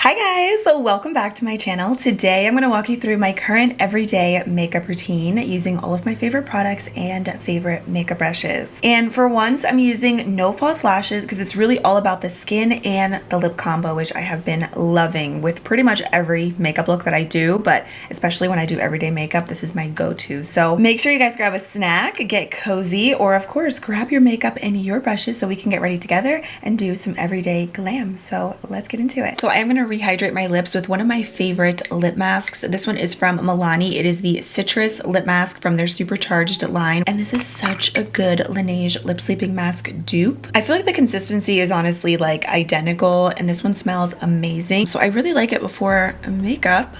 Hi guys, so welcome back to my channel. Today I'm going to walk you through my current everyday makeup routine using all of my favorite products and favorite makeup brushes. And for once I'm using no false lashes because it's really all about the skin and the lip combo, which I have been loving with pretty much every makeup look that I do, but especially when I do everyday makeup, this is my go-to. So make sure you guys grab a snack, get cozy, or of course grab your makeup and your brushes so we can get ready together and do some everyday glam. So let's get into it. So I am going to rehydrate my lips with one of my favorite lip masks. This one is from Milani. It is the Citrus Lip Mask from their Supercharged line. And this is such a good Laneige lip sleeping mask dupe. I feel like the consistency is honestly like identical and this one smells amazing. So I really like it before makeup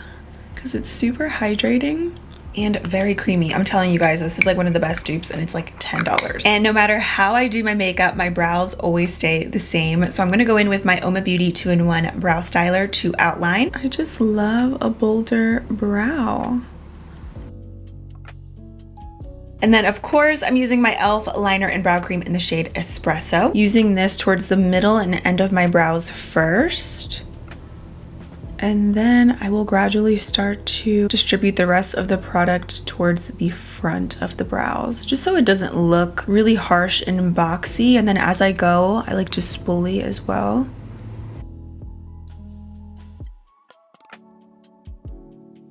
because it's super hydrating and very creamy. I'm telling you guys, this is like one of the best dupes and it's like $10. And no matter how I do my makeup, my brows always stay the same. So I'm gonna go in with my Oma Beauty 2-in-1 Brow Styler to outline. I just love a bolder brow. And then of course, I'm using my e.l.f. liner and brow cream in the shade Espresso. Using this towards the middle and end of my brows first. And then I will gradually start to distribute the rest of the product towards the front of the brows, just so it doesn't look really harsh and boxy. And then as I go, I like to spoolie as well.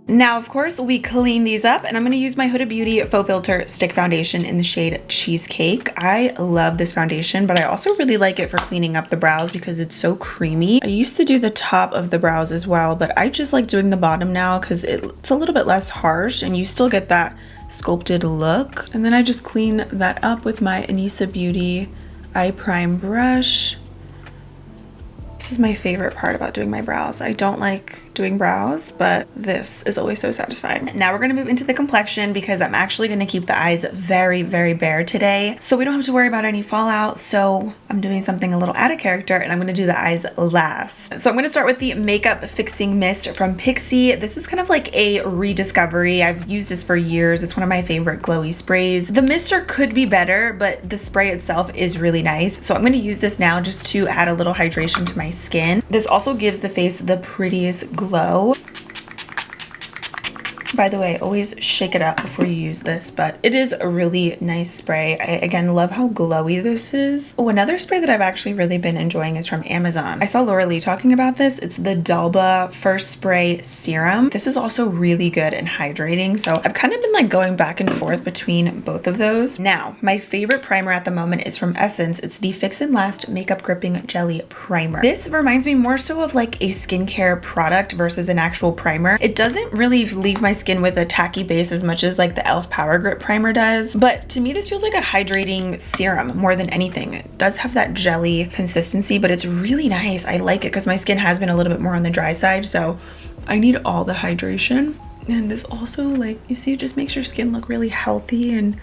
Now, of course, we clean these up and I'm going to use my Huda Beauty Faux Filter Stick Foundation in the shade Cheesecake. I love this foundation, but I also really like it for cleaning up the brows because it's so creamy. I used to do the top of the brows as well, but I just like doing the bottom now because it's a little bit less harsh and you still get that sculpted look. And then I just clean that up with my Anisa Beauty Eye Prime brush. This is my favorite part about doing my brows. I don't like doing brows, but this is always so satisfying. Now we're gonna move into the complexion because I'm actually gonna keep the eyes very, very bare today. So we don't have to worry about any fallout. So I'm doing something a little out of character and I'm gonna do the eyes last. So I'm gonna start with the Makeup Fixing Mist from Pixi. This is kind of like a rediscovery. I've used this for years. It's one of my favorite glowy sprays. The mister could be better, but the spray itself is really nice. So I'm gonna use this now just to add a little hydration to my skin. This also gives the face the prettiest glow. By the way, always shake it up before you use this, but it is a really nice spray. I again love how glowy this is. Oh, another spray that I've actually really been enjoying is from Amazon. I saw Laura Lee talking about this. It's the Dalba First Spray Serum. This is also really good and hydrating. So I've kind of been like going back and forth between both of those. Now, my favorite primer at the moment is from Essence. It's the Fix and Last Makeup Gripping Jelly Primer. This reminds me more so of like a skincare product versus an actual primer. It doesn't really leave my skin with a tacky base as much as like the e.l.f. Power Grip Primer does, but to me this feels like a hydrating serum more than anything. It does have that jelly consistency, but it's really nice. I like it because my skin has been a little bit more on the dry side, so I need all the hydration. And this also, like, you see, it just makes your skin look really healthy, and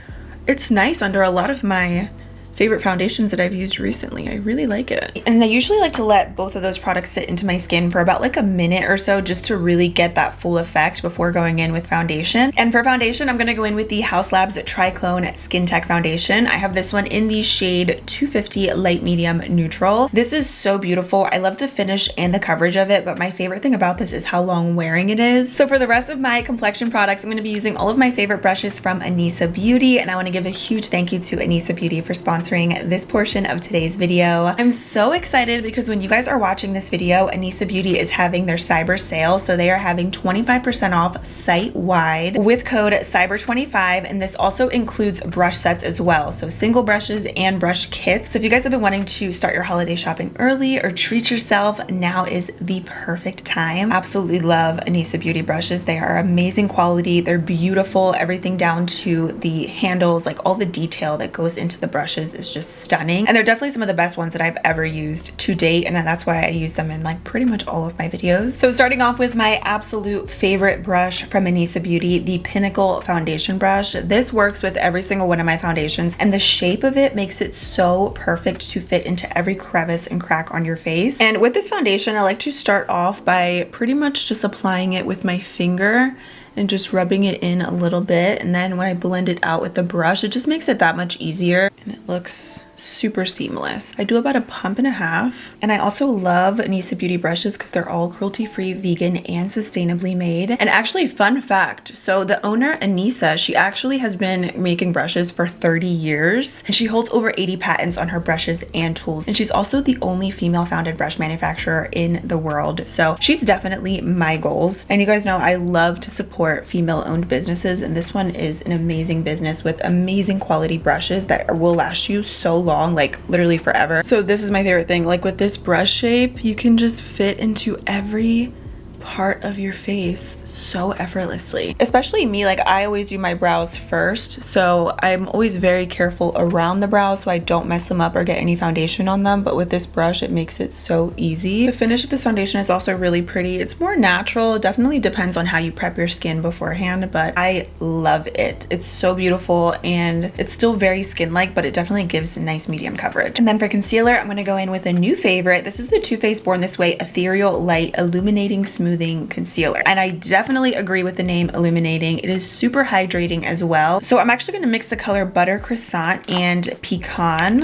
it's nice under a lot of my favorite foundations that I've used recently. I really like it. And I usually like to let both of those products sit into my skin for about like a minute or so just to really get that full effect before going in with foundation. And for foundation, I'm gonna go in with the Haus Labs Triclone Skin Tech Foundation. I have this one in the shade 250 Light Medium Neutral. This is so beautiful. I love the finish and the coverage of it, but my favorite thing about this is how long wearing it is. So for the rest of my complexion products, I'm gonna be using all of my favorite brushes from Anisa Beauty, and I wanna give a huge thank you to Anisa Beauty for sponsoring this portion of today's video. I'm so excited because when you guys are watching this video, Anisa Beauty is having their cyber sale. So they are having 25% off site-wide with code CYBER25, and this also includes brush sets as well. So single brushes and brush kits. So if you guys have been wanting to start your holiday shopping early or treat yourself, now is the perfect time. Absolutely love Anisa Beauty brushes. They are amazing quality. They're beautiful. Everything down to the handles, like all the detail that goes into the brushes is just stunning, and they're definitely some of the best ones that I've ever used to date, and that's why I use them in like pretty much all of my videos. So starting off with my absolute favorite brush from Anisa Beauty, the Pinnacle Foundation Brush. This works with every single one of my foundations, and the shape of it makes it so perfect to fit into every crevice and crack on your face. And with this foundation, I like to start off by pretty much just applying it with my finger and just rubbing it in a little bit, and then when I blend it out with the brush, it just makes it that much easier and it looks super seamless. I do about a pump and a half. And I also love Anissa Beauty brushes because they're all cruelty-free, vegan, and sustainably made. And actually, fun fact, so the owner, Anissa, she actually has been making brushes for 30 years. And she holds over 80 patents on her brushes and tools. And she's also the only female-founded brush manufacturer in the world. So she's definitely my goals. And you guys know I love to support female-owned businesses. And this one is an amazing business with amazing quality brushes that will last you so long, like literally forever. So this is my favorite thing. Like with this brush shape, you can just fit into every part of your face so effortlessly. Especially me, like I always do my brows first, so I'm always very careful around the brows so I don't mess them up or get any foundation on them, but with this brush it makes it so easy. The finish of this foundation is also really pretty. It's more natural. It definitely depends on how you prep your skin beforehand, but I love it. It's so beautiful and it's still very skin-like, but it definitely gives nice medium coverage. And then for concealer, I'm going to go in with a new favorite. This is the Too Faced Born This Way Ethereal Light Illuminating Smoothing Concealer. And I definitely agree with the name illuminating. It is super hydrating as well. So I'm actually going to mix the color Butter Croissant and Pecan.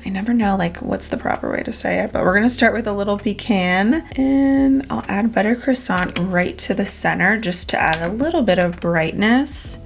I never know like what's the proper way to say it, but we're going to start with a little pecan and I'll add Butter Croissant right to the center just to add a little bit of brightness.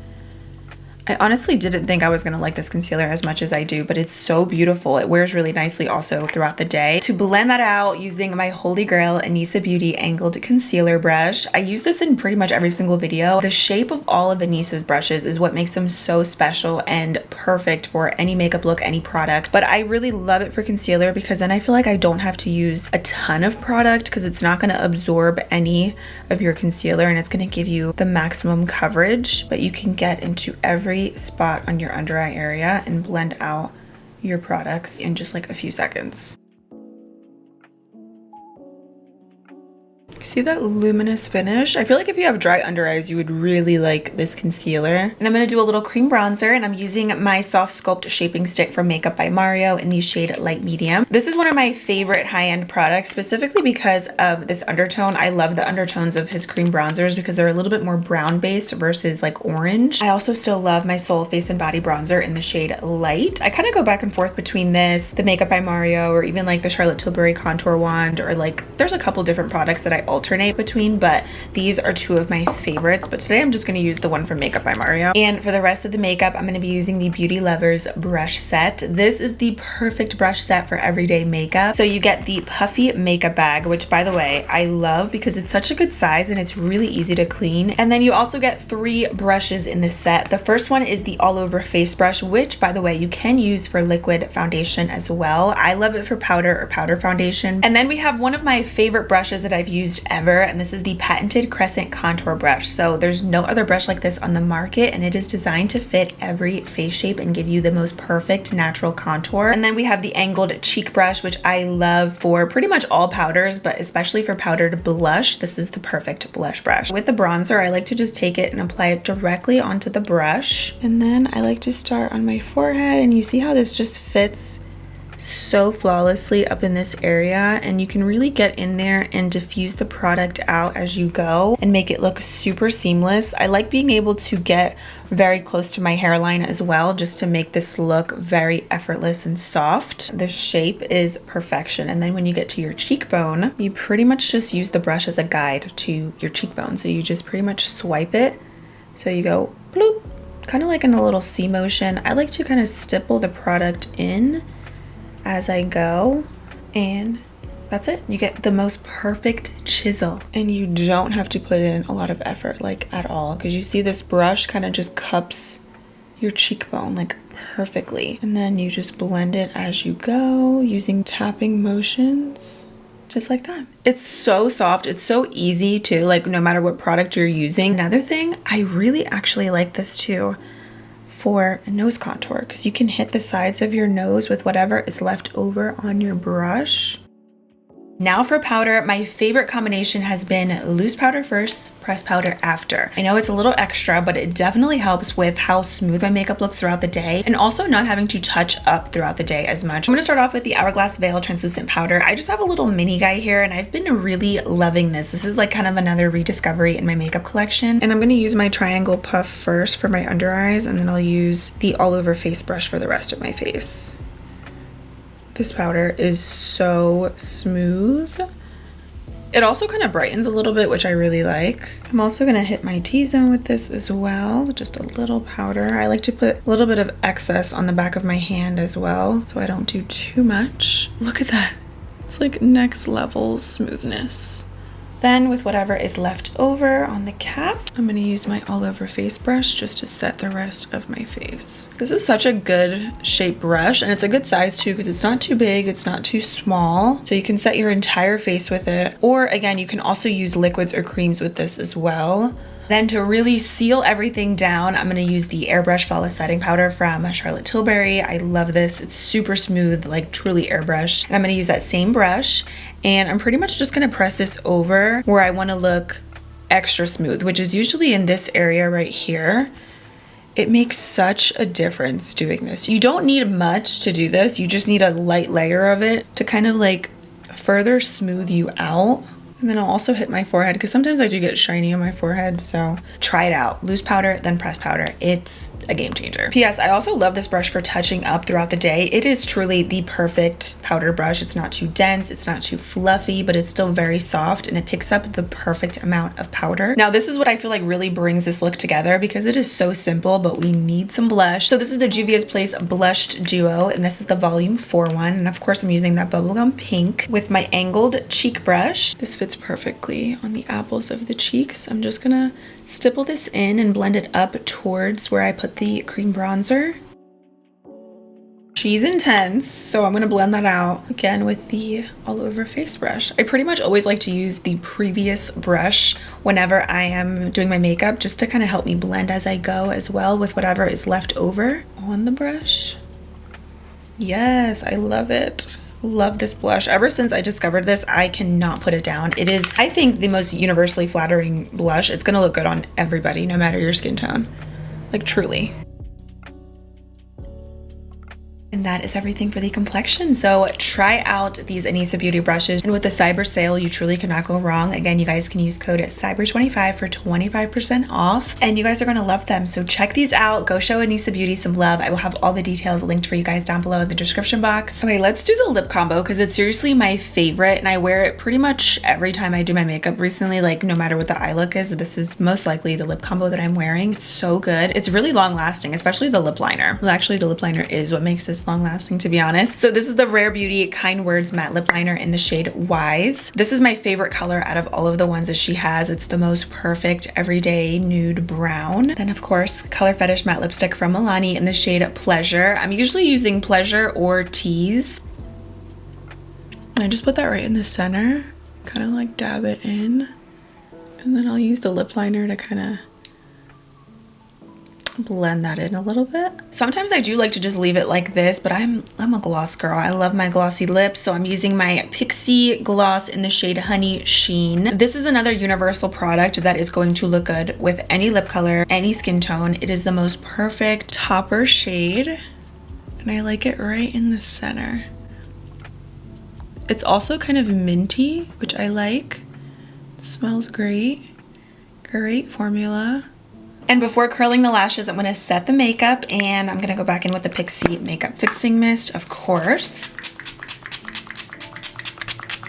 I honestly didn't think I was gonna like this concealer as much as I do, but it's so beautiful. It wears really nicely also throughout the day. To blend that out using my Holy Grail Anissa Beauty Angled Concealer Brush. I use this in pretty much every single video. The shape of all of Anissa's brushes is what makes them so special and perfect for any makeup look, any product. But I really love it for concealer because then I feel like I don't have to use a ton of product because it's not gonna absorb any of your concealer and it's gonna give you the maximum coverage, but you can get into every spot on your under eye area and blend out your products in just like a few seconds. See that luminous finish? I feel like if you have dry under eyes, you would really like this concealer. And I'm going to do a little cream bronzer and I'm using my Soft Sculpt Shaping Stick from Makeup by Mario in the shade Light Medium. This is one of my favorite high-end products, specifically because of this undertone. I love the undertones of his cream bronzers because they're a little bit more brown based versus like orange. I also still love my Soul Face and Body Bronzer in the shade Light. I kind of go back and forth between this, the Makeup by Mario, or even like the Charlotte Tilbury Contour Wand, or like there's a couple different products that I alternate between, but these are two of my favorites. But today I'm just going to use the one from Makeup by Mario. And for the rest of the makeup, I'm going to be using the Beauty Lovers brush set. This is the perfect brush set for everyday makeup. So you get the puffy makeup bag, which by the way, I love because it's such a good size and it's really easy to clean. And then you also get 3 brushes in this set. The first one is the all over face brush, which by the way, you can use for liquid foundation as well. I love it for powder or powder foundation. And then we have one of my favorite brushes that I've used ever, and this is the patented Crescent Contour Brush. So there's no other brush like this on the market, and it is designed to fit every face shape and give you the most perfect natural contour. And then we have the angled cheek brush, which I love for pretty much all powders, but especially for powdered blush. This is the perfect blush brush. With the bronzer, I like to just take it and apply it directly onto the brush. And then I like to start on my forehead, and you see how this just fits so flawlessly up in this area, and you can really get in there and diffuse the product out as you go and make it look super seamless. I like being able to get very close to my hairline as well, just to make this look very effortless and soft. The shape is perfection. And then when you get to your cheekbone, you pretty much just use the brush as a guide to your cheekbone. So you just pretty much swipe it. So you go bloop, kind of like in a little C motion. I like to kind of stipple the product in as I go, and that's it. You get the most perfect chisel, and you don't have to put in a lot of effort like at all, because you see this brush kind of just cups your cheekbone like perfectly, and then you just blend it as you go using tapping motions just like that. It's so soft. It's so easy too, like no matter what product you're using. Another thing, I really actually like this too for nose contour, because you can hit the sides of your nose with whatever is left over on your brush. Now for powder, my favorite combination has been loose powder first, pressed powder after. I know it's a little extra, but it definitely helps with how smooth my makeup looks throughout the day, and also not having to touch up throughout the day as much. I'm gonna start off with the Hourglass Veil Translucent Powder. I just have a little mini guy here, and I've been really loving this. This is like kind of another rediscovery in my makeup collection. And I'm gonna use my triangle puff first for my under eyes, and then I'll use the all over face brush for the rest of my face. This powder is so smooth. It also kind of brightens a little bit, which I really like. I'm also gonna hit my T-zone with this as well, just a little powder. I like to put a little bit of excess on the back of my hand as well, so I don't do too much. Look at that. It's like next level smoothness. Then with whatever is left over on the cap, I'm gonna use my all over face brush just to set the rest of my face. This is such a good shape brush, and it's a good size too because it's not too big, it's not too small. So you can set your entire face with it. Or again, you can also use liquids or creams with this as well. Then to really seal everything down, I'm gonna use the Airbrush Flawless Setting Powder from Charlotte Tilbury. I love this. It's super smooth, like truly airbrush. And I'm gonna use that same brush, and I'm pretty much just gonna press this over where I wanna look extra smooth, which is usually in this area right here. It makes such a difference doing this. You don't need much to do this. You just need a light layer of it to kind of like further smooth you out. And then I'll also hit my forehead because sometimes I do get shiny on my forehead, so try it out. Loose powder, then pressed powder. It's a game changer. P.S. I also love this brush for touching up throughout the day. It is truly the perfect powder brush. It's not too dense, it's not too fluffy, but it's still very soft and it picks up the perfect amount of powder. Now this is what I feel like really brings this look together because it is so simple, but we need some blush. So this is the Juvia's Place Blushed Duo, and this is the volume 4 one. And of course I'm using that bubblegum pink with my angled cheek brush. This fits perfectly on the apples of the cheeks. I'm just gonna stipple this in and blend it up towards where I put the cream bronzer. She's intense, so I'm gonna blend that out again with the all over face brush. I pretty much always like to use the previous brush whenever I am doing my makeup, just to kind of help me blend as I go as well with whatever is left over on the brush. Yes, I love it. Love this blush. Ever since I discovered this, I cannot put it down. It is, I think, the most universally flattering blush. It's gonna look good on everybody, no matter your skin tone. Like, truly. And that is everything for the complexion. So try out these Anissa Beauty brushes. And with the Cyber sale, you truly cannot go wrong. Again, you guys can use code CYBER25 for 25% off. And you guys are gonna love them. So check these out. Go show Anissa Beauty some love. I will have all the details linked for you guys down below in the description box. Okay, let's do the lip combo because it's seriously my favorite. And I wear it pretty much every time I do my makeup recently. Like no matter what the eye look is, this is most likely the lip combo that I'm wearing. It's so good. It's really long lasting, especially the lip liner. Well, actually the lip liner is what makes this long lasting, to be honest. So this is the Rare Beauty Kind Words matte lip liner in the shade Wise. This is my favorite color out of all of the ones that she has. It's the most perfect everyday nude brown. Then of course Color Fetish matte lipstick from Milani in the shade Pleasure. I'm usually using Pleasure or Tease. I just put that right in the center, kind of like dab it in, and then I'll use the lip liner to kind of blend that in a little bit. Sometimes I do like to just leave it like this, but I'm a gloss girl. I love my glossy lips, so I'm using my Pixie gloss in the shade Honey Sheen. This is another universal product that is going to look good with any lip color, any skin tone. It is the most perfect topper shade, and I like it right in the center. It's also kind of minty, which I like. It smells great. Great formula. And before curling the lashes, I'm gonna set the makeup, and I'm gonna go back in with the Pixie Makeup Fixing Mist, of course.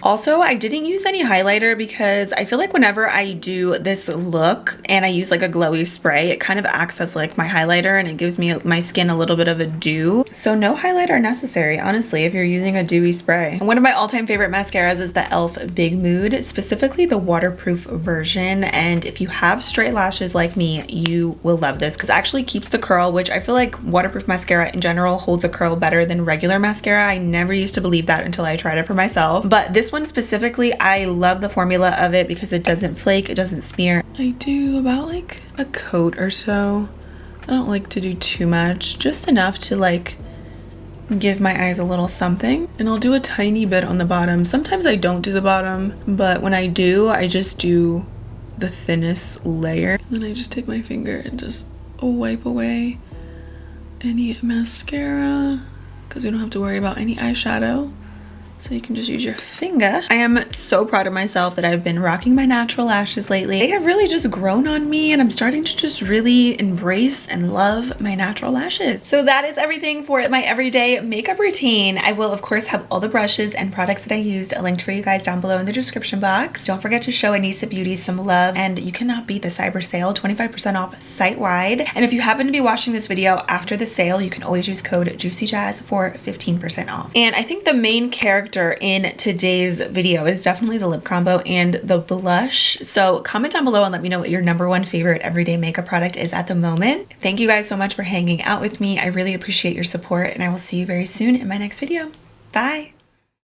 Also, I didn't use any highlighter because I feel like whenever I do this look and I use like a glowy spray, it kind of acts as like my highlighter and it gives me my skin a little bit of a dew. So no highlighter necessary, honestly, if you're using a dewy spray. And one of my all-time favorite mascaras is the e.l.f. Big Mood, specifically the waterproof version. And if you have straight lashes like me, you will love this because it actually keeps the curl, which I feel like waterproof mascara in general holds a curl better than regular mascara. I never used to believe that until I tried it for myself. But this one specifically, I love the formula of it because it doesn't flake, it doesn't smear. I do about like a coat or so. I don't like to do too much, just enough to like give my eyes a little something. And I'll do a tiny bit on the bottom. Sometimes I don't do the bottom, but when I do, I just do the thinnest layer. And then I just take my finger and just wipe away any mascara because we don't have to worry about any eyeshadow. So you can just use your finger. I am so proud of myself that I've been rocking my natural lashes lately. They have really just grown on me and I'm starting to just really embrace and love my natural lashes. So that is everything for my everyday makeup routine. I will of course have all the brushes and products that I used linked for you guys down below in the description box. Don't forget to show Anissa Beauty some love, and you cannot beat the cyber sale, 25% off site-wide. And if you happen to be watching this video after the sale, you can always use code JuicyJas for 15% off. And I think the main character in today's video is definitely the lip combo and the blush. So comment down below and let me know what your #1 favorite everyday makeup product is at the moment. Thank you guys so much for hanging out with me. I really appreciate your support, and I will see you very soon in my next video. Bye.